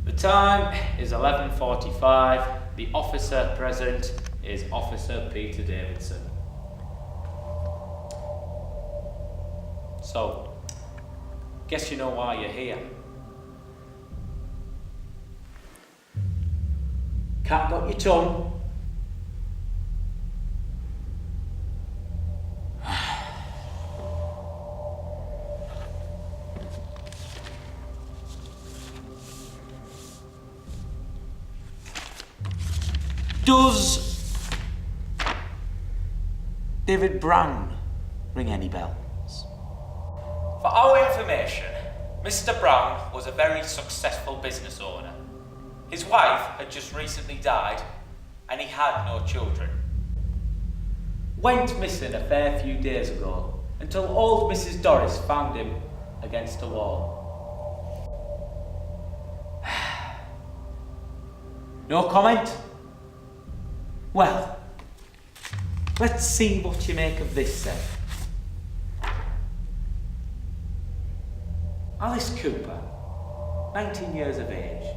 The time is 11:45. The officer present is Officer Peter Davidson. So, guess you know why you're here. Cat got your tongue? Does David Brown ring any bells? For our information, Mr. Brown was a very successful business owner. His wife had just recently died and he had no children. Went missing a fair few days ago until old Mrs. Doris found him against a wall. No comment? Well, let's see what you make of this then. Alice Cooper, 19 years of age,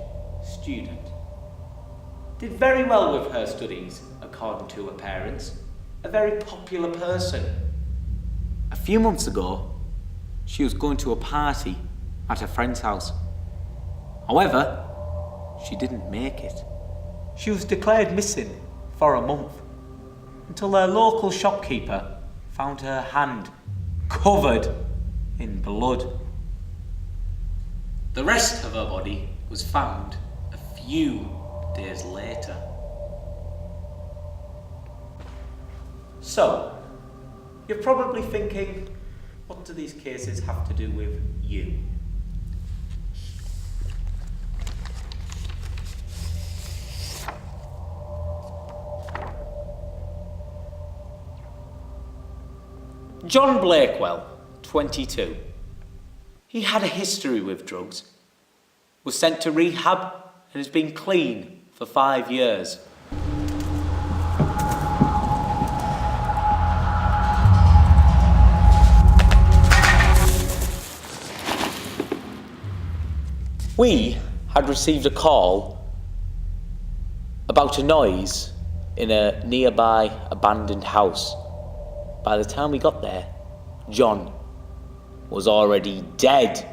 student. Did very well with her studies, according to her parents. A very popular person. A few months ago, she was going to a party at a friend's house. However, she didn't make it. She was declared missing for a month, until their local shopkeeper found her hand covered in blood. The rest of her body was found a few days later. So, you're probably thinking, what do these cases have to do with you? John Blakewell, 22. He had a history with drugs, was sent to rehab and has been clean for 5 years. We had received a call about a noise in a nearby abandoned house. By the time we got there, John was already dead.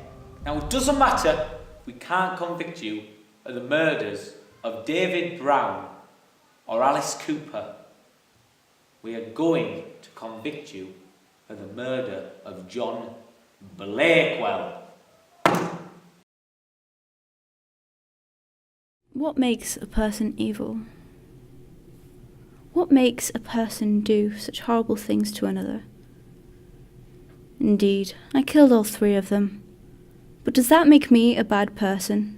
Now, it doesn't matter, we can't convict you of the murders of David Brown or Alice Cooper. We are going to convict you of the murder of John Blakewell. What makes a person evil? What makes a person do such horrible things to another? Indeed, I killed all 3 of them. But does that make me a bad person?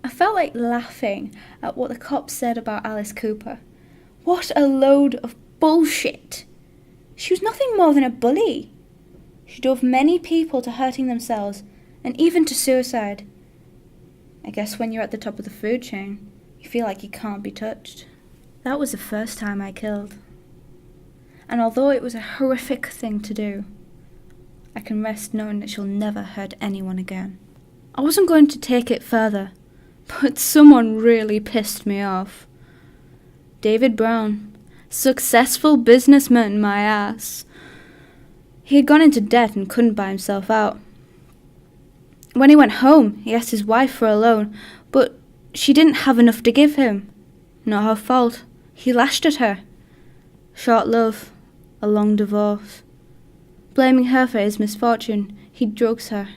I felt like laughing at what the cops said about Alice Cooper. What a load of bullshit! She was nothing more than a bully. She drove many people to hurting themselves and even to suicide. I guess when you're at the top of the food chain, you feel like you can't be touched. That was the first time I killed. And although it was a horrific thing to do, I can rest knowing that she'll never hurt anyone again. I wasn't going to take it further, but someone really pissed me off. David Brown, successful businessman, my ass. He had gone into debt and couldn't buy himself out. When he went home, he asked his wife for a loan, but she didn't have enough to give him. Not her fault. He lashed at her. Short love, a long divorce. Blaming her for his misfortune, he drugs her.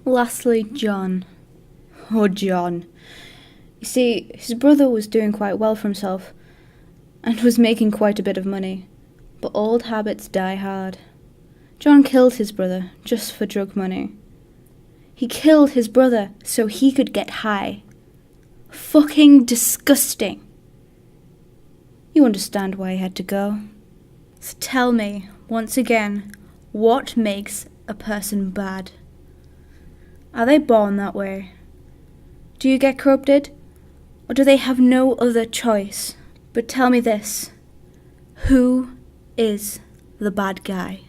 Lastly, John. Oh, John. You see, his brother was doing quite well for himself, and was making quite a bit of money. But old habits die hard. John killed his brother just for drug money. He killed his brother so he could get high. Fucking disgusting. You understand why he had to go. So tell me, once again, what makes a person bad? Are they born that way? Do you get corrupted? Or do they have no other choice? But tell me this. Who is the bad guy?